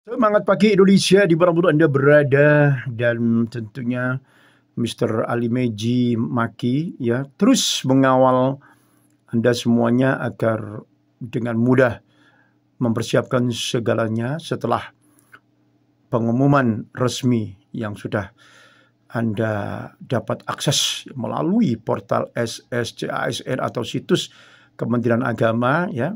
Semangat pagi Indonesia di mana Anda berada, dan tentunya Mr. Ali Meji Maki ya terus mengawal Anda semuanya agar dengan mudah mempersiapkan segalanya setelah pengumuman resmi yang sudah Anda dapat akses melalui portal SSCASN atau situs Kementerian Agama ya.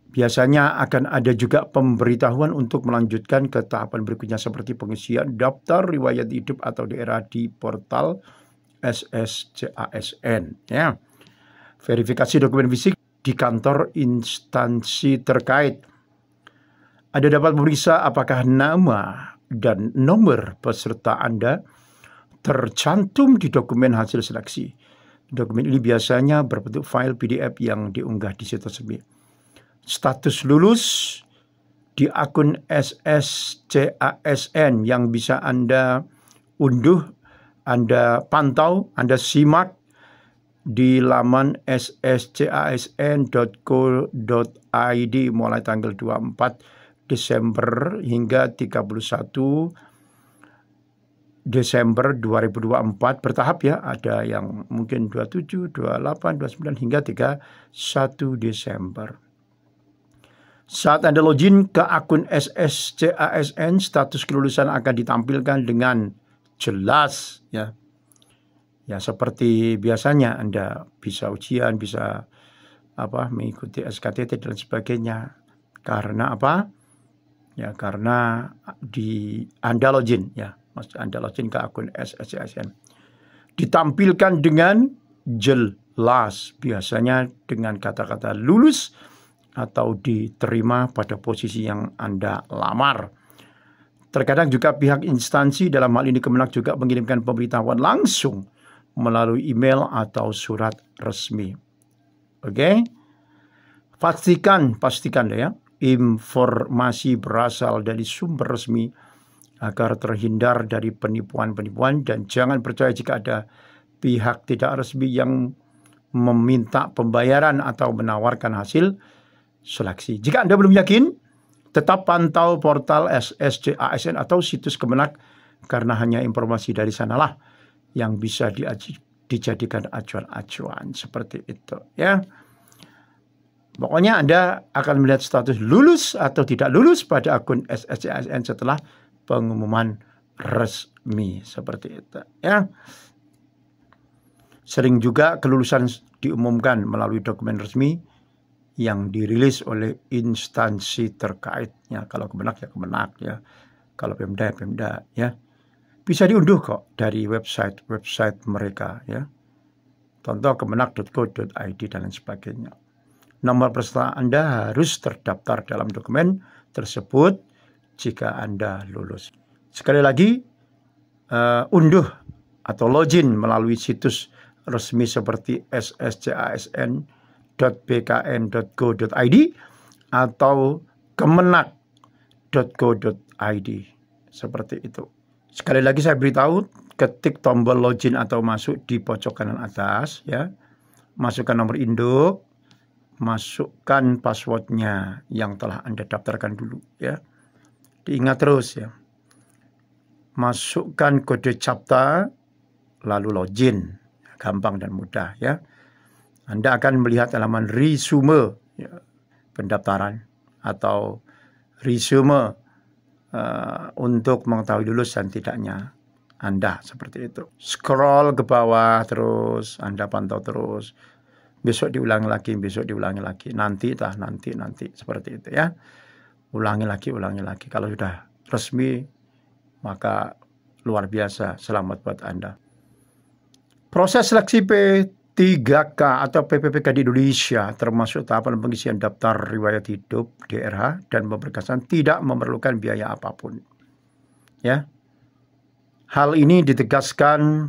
Biasanya akan ada juga pemberitahuan untuk melanjutkan ke tahapan berikutnya seperti pengisian daftar riwayat hidup atau daerah di portal SSCASN ya. Verifikasi dokumen fisik di kantor instansi terkait. Anda dapat memeriksa apakah nama dan nomor peserta Anda tercantum di dokumen hasil seleksi. Dokumen ini biasanya berbentuk file PDF yang diunggah di situs resmi. Status lulus di akun SSCASN yang bisa Anda unduh, Anda pantau, Anda simak di laman sscasn.co.id mulai tanggal 24 Desember hingga 31 Desember 2024 bertahap ya. Ada yang mungkin 27, 28, 29 hingga 31 Desember. Saat Anda login ke akun SSCASN, status kelulusan akan ditampilkan dengan jelas ya. Ya seperti biasanya Anda bisa ujian, bisa mengikuti SKTT dan sebagainya. Karena apa? Ya karena Anda login ya. Maksud Anda login ke akun SSCASN. Ditampilkan dengan jelas, biasanya dengan kata-kata lulus atau diterima pada posisi yang Anda lamar. Terkadang juga pihak instansi, dalam hal ini Kemenak, juga mengirimkan pemberitahuan langsung melalui email atau surat resmi. Oke? Pastikan ya, informasi berasal dari sumber resmi agar terhindar dari penipuan-penipuan, dan jangan percaya jika ada pihak tidak resmi yang meminta pembayaran atau menawarkan hasil seleksi. Jika Anda belum yakin, tetap pantau portal SSCASN atau situs Kemenak, karena hanya informasi dari sanalah yang bisa dijadikan acuan-acuan seperti itu ya. Pokoknya Anda akan melihat status lulus atau tidak lulus pada akun SSCASN setelah pengumuman resmi seperti itu ya. Sering juga kelulusan diumumkan melalui dokumen resmi yang dirilis oleh instansi terkaitnya. Kalau Kemenak ya Kemenak ya, kalau Pemda ya Pemda ya. Bisa diunduh kok dari website mereka ya. Contoh kemenak.co.id dan lain sebagainya. Nomor peserta Anda harus terdaftar dalam dokumen tersebut jika Anda lulus. Sekali lagi, unduh atau login melalui situs resmi seperti sscasn.bkn.go.id atau kemenak.go.id seperti itu. Sekali lagi saya beritahu, ketik tombol login atau masuk di pojok kanan atas ya. Masukkan nomor induk, masukkan passwordnya yang telah Anda daftarkan dulu ya. Diingat terus ya. Masukkan kode CAPTCHA lalu login. Gampang dan mudah ya. Anda akan melihat halaman resume ya, pendaftaran atau resume untuk mengetahui lulus dan tidaknya Anda seperti itu. Scroll ke bawah terus, Anda pantau terus. Besok diulangi lagi, nanti seperti itu ya. Ulangi lagi. Kalau sudah resmi maka luar biasa, selamat buat Anda. Proses seleksi P3K atau PPPK di Indonesia, termasuk tahapan pengisian daftar riwayat hidup daerah dan pemberkasan, tidak memerlukan biaya apapun. Ya. Hal ini ditegaskan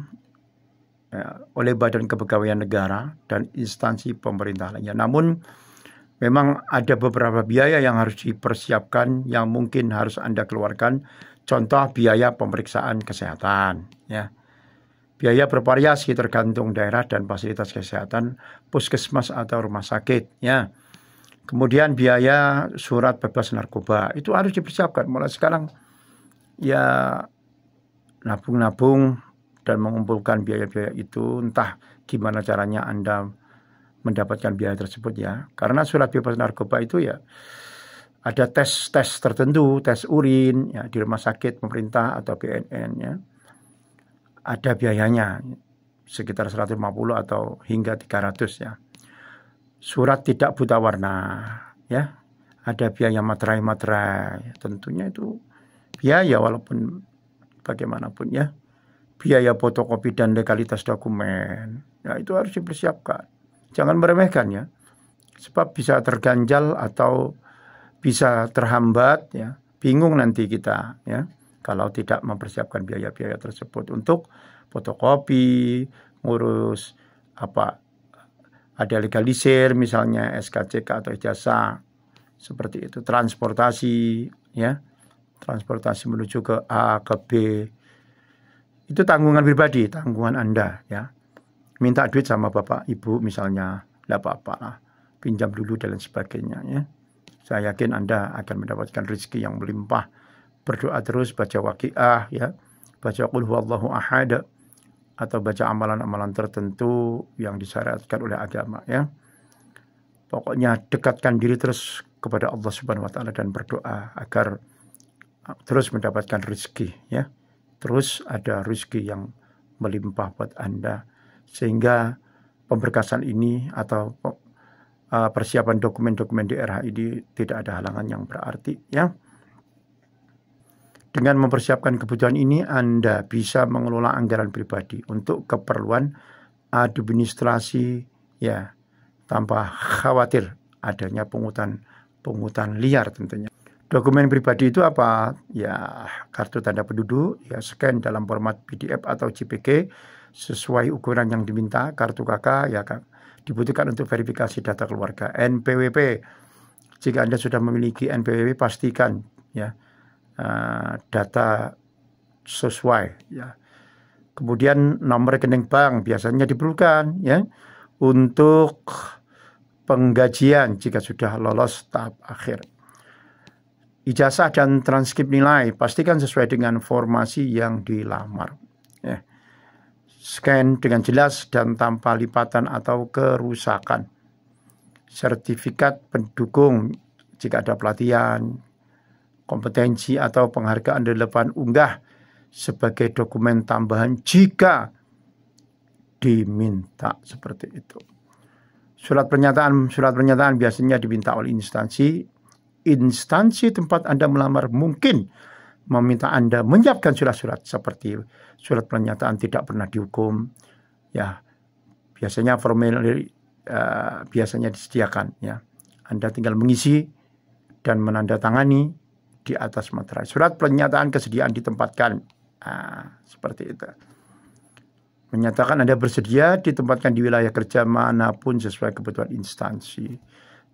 oleh Badan Kepegawaian Negara dan instansi pemerintah lainnya. Namun memang ada beberapa biaya yang harus dipersiapkan yang mungkin harus Anda keluarkan. Contoh biaya pemeriksaan kesehatan ya. Biaya bervariasi tergantung daerah dan fasilitas kesehatan, puskesmas atau rumah sakit ya. Kemudian biaya surat bebas narkoba itu harus dipersiapkan mulai sekarang ya, nabung-nabung dan mengumpulkan biaya-biaya itu, entah gimana caranya Anda mendapatkan biaya tersebut ya. Karena surat bebas narkoba itu ya ada tes-tes tertentu, tes urin ya di rumah sakit pemerintah atau BNN ya. Ada biayanya sekitar 150 atau hingga 300 ya. Surat tidak buta warna ya. Ada biaya materai-materai. Tentunya itu biaya walaupun bagaimanapun ya. Biaya fotokopi dan legalitas dokumen. Ya itu harus dipersiapkan. Jangan meremehkan ya. Sebab bisa terganjal atau bisa terhambat ya. Bingung nanti kita ya. Kalau tidak mempersiapkan biaya-biaya tersebut untuk fotokopi, ngurus ada legalisir misalnya SKCK atau ijazah seperti itu, transportasi ya, transportasi menuju ke A ke B itu tanggungan pribadi, tanggungan Anda ya. Minta duit sama bapak ibu misalnya, tidak apa-apa lah, pinjam dulu dan lain sebagainya ya. Saya yakin Anda akan mendapatkan rezeki yang melimpah. Berdoa terus, baca waqiah ya, baca qul huwallahu ahad, atau baca amalan-amalan tertentu yang disyariatkan oleh agama ya. Pokoknya dekatkan diri terus kepada Allah Subhanahu wa taala dan berdoa agar terus mendapatkan rezeki ya. Terus ada rezeki yang melimpah buat Anda sehingga pemberkasan ini atau persiapan dokumen-dokumen di era ini tidak ada halangan yang berarti ya. Dengan mempersiapkan kebutuhan ini, Anda bisa mengelola anggaran pribadi untuk keperluan administrasi ya, tanpa khawatir adanya pungutan liar tentunya. Dokumen pribadi itu apa? Ya, kartu tanda penduduk, ya scan dalam format PDF atau JPG sesuai ukuran yang diminta. Kartu KK ya dibutuhkan untuk verifikasi data keluarga. NPWP, jika Anda sudah memiliki NPWP pastikan ya data sesuai ya. Kemudian nomor rekening bank biasanya diperlukan ya untuk penggajian jika sudah lolos tahap akhir. Ijazah dan transkrip nilai pastikan sesuai dengan formasi yang dilamar ya. Scan dengan jelas dan tanpa lipatan atau kerusakan. Sertifikat pendukung jika ada pelatihan, kompetensi atau penghargaan di depan unggah sebagai dokumen tambahan jika diminta seperti itu. Surat pernyataan biasanya diminta oleh instansi tempat Anda melamar mungkin meminta Anda menyiapkan surat-surat seperti surat pernyataan tidak pernah dihukum ya. Biasanya formulir biasanya disediakan ya. Anda tinggal mengisi dan menandatangani di atas materai. Surat pernyataan kesediaan ditempatkan. Seperti itu. Menyatakan Anda bersedia ditempatkan di wilayah kerja manapun sesuai kebutuhan instansi.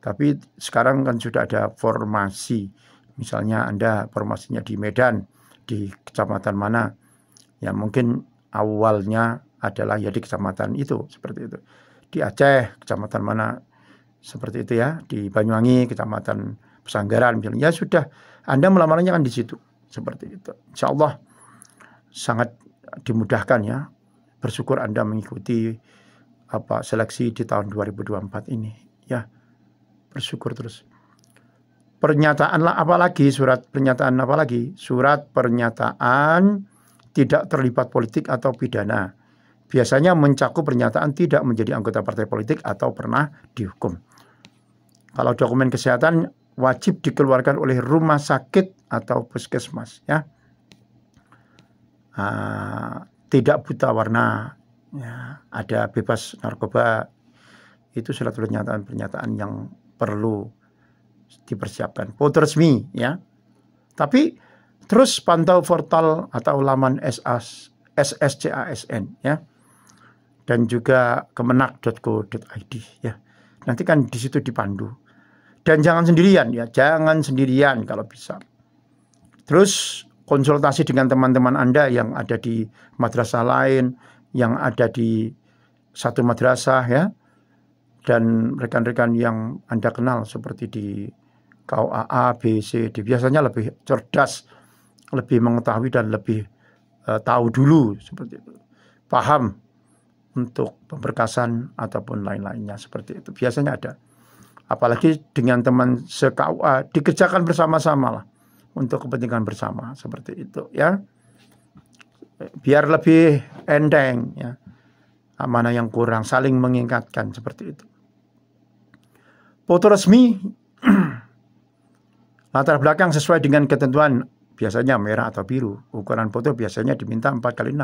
Tapi sekarang kan sudah ada formasi. Misalnya Anda formasinya di Medan, di kecamatan mana. Ya mungkin awalnya adalah ya di kecamatan itu. Seperti itu. Di Aceh, kecamatan mana. Seperti itu ya. Di Banyuwangi, kecamatan Pesanggaran. Misalnya ya sudah. Anda melamarnya kan di situ. Seperti itu. Insya Allah sangat dimudahkan ya. Bersyukur Anda mengikuti seleksi di tahun 2024 ini. Ya, bersyukur terus. Pernyataan apalagi, surat pernyataan apalagi? Surat pernyataan tidak terlibat politik atau pidana. Biasanya mencakup pernyataan tidak menjadi anggota partai politik atau pernah dihukum. Kalau dokumen kesehatan wajib dikeluarkan oleh rumah sakit atau puskesmas ya. Tidak buta warna ya. Ada bebas narkoba, itu surat pernyataan yang perlu dipersiapkan. Foto resmi ya. Tapi terus pantau portal atau laman SSCASN ya. Dan juga kemenak.go.id ya. Nanti kan di situ dipandu. Dan jangan sendirian ya, jangan sendirian kalau bisa. Terus konsultasi dengan teman-teman Anda yang ada di madrasah lain, yang ada di satu madrasah ya. dan rekan-rekan yang Anda kenal seperti di KUA A, B, C, D biasanya lebih cerdas, lebih mengetahui dan lebih tahu dulu seperti itu. Paham untuk pemberkasan ataupun lain-lainnya seperti itu. Biasanya ada. Apalagi dengan teman se-KUA dikerjakan bersama-sama lah untuk kepentingan bersama seperti itu ya. Biar lebih enteng ya. Mana yang kurang saling mengingatkan seperti itu. Foto resmi latar belakang sesuai dengan ketentuan biasanya merah atau biru. Ukuran foto biasanya diminta 4x6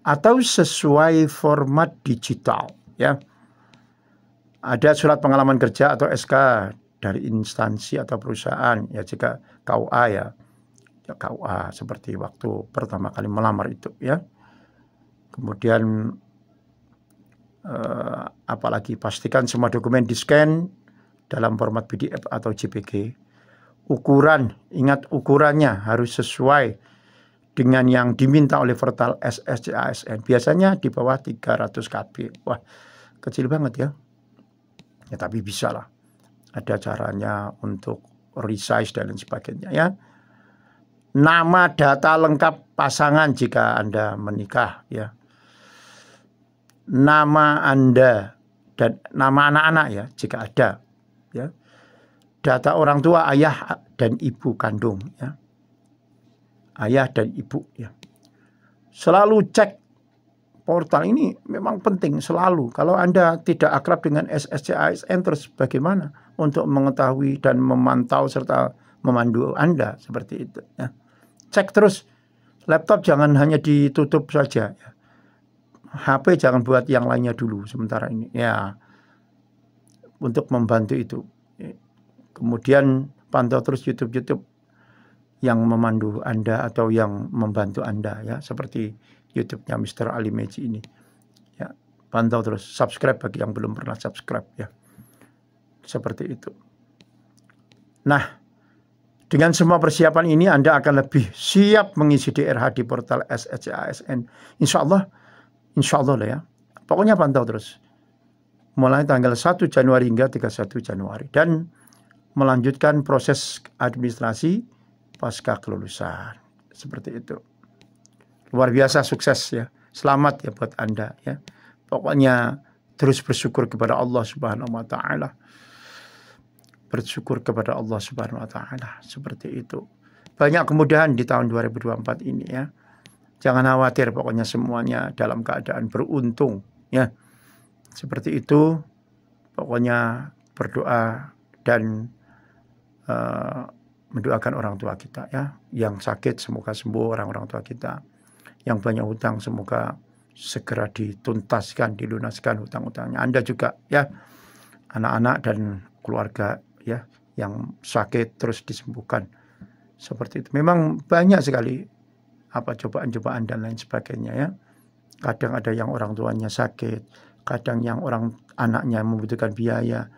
atau sesuai format digital ya. Ada surat pengalaman kerja atau SK dari instansi atau perusahaan ya, jika KUA ya KUA seperti waktu pertama kali melamar itu ya. Kemudian apalagi pastikan semua dokumen di-scan dalam format PDF atau JPG. Ukuran, ingat ukurannya harus sesuai dengan yang diminta oleh portal SSC/ASN. Biasanya di bawah 300 KB. Wah, kecil banget ya. Ya tapi bisa lah. Ada caranya untuk resize dan lain sebagainya ya. Nama data lengkap pasangan jika Anda menikah ya. Nama Anda dan nama anak-anak ya jika ada ya. Data orang tua, ayah dan ibu kandung ya. Ayah dan ibu ya. Selalu cek portal ini, memang penting selalu. Kalau Anda tidak akrab dengan SSC/ASN terus bagaimana untuk mengetahui dan memantau serta memandu Anda seperti itu ya. Cek terus. Laptop jangan hanya ditutup saja ya. HP jangan buat yang lainnya dulu sementara ini ya. Untuk membantu itu. Kemudian pantau terus YouTube yang memandu Anda atau yang membantu Anda ya, seperti YouTube-nya Mr. Ali Meji ini. Ya, pantau terus, subscribe bagi yang belum pernah subscribe ya. Seperti itu. Nah, dengan semua persiapan ini Anda akan lebih siap mengisi DRH di portal SSC/ASN. Insya Allah lah ya. Pokoknya pantau terus. Mulai tanggal 1 Januari hingga 31 Januari. Dan melanjutkan proses administrasi pasca kelulusan. Seperti itu. Luar biasa sukses ya. Selamat ya buat Anda ya. Pokoknya terus bersyukur kepada Allah Subhanahu wa taala. Bersyukur kepada Allah Subhanahu wa taala. Seperti itu. Banyak kemudahan di tahun 2024 ini ya. Jangan khawatir, pokoknya semuanya dalam keadaan beruntung ya. Seperti itu. Pokoknya berdoa dan mendoakan orang tua kita ya. Yang sakit semoga sembuh orang-orang tua kita. Yang banyak hutang semoga segera dituntaskan, dilunaskan hutang-hutangnya. Anda juga ya, anak-anak dan keluarga ya yang sakit terus disembuhkan. Seperti itu. Memang banyak sekali cobaan-cobaan dan lain sebagainya ya. Kadang ada yang orang tuanya sakit, kadang yang orang anaknya membutuhkan biaya,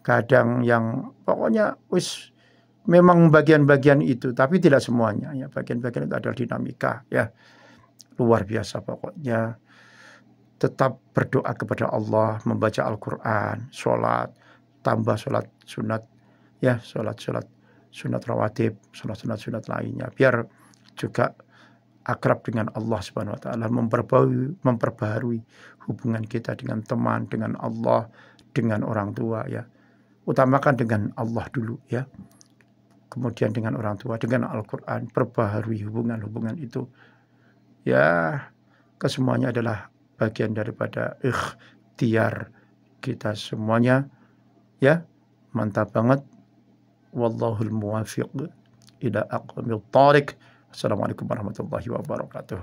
kadang yang pokoknya memang bagian-bagian itu, tapi tidak semuanya ya. Bagian-bagian itu adalah dinamika ya. Luar biasa pokoknya. Tetap berdoa kepada Allah, membaca Al-Quran, sholat, tambah sholat sunat ya, sholat sunat rawatib, sholat sunat lainnya, biar juga akrab dengan Allah Subhanahu wa taala, memperbaharui hubungan kita dengan teman, dengan Allah, dengan orang tua ya. Utamakan dengan Allah dulu ya. Kemudian dengan orang tua, dengan Al-Quran, perbaharui hubungan-hubungan itu. Ya, kesemuanya adalah bagian daripada ikhtiar kita semuanya. Ya, mantap banget. Wallahul muwafiq ila aqwamit thariq. Assalamualaikum warahmatullahi wabarakatuh.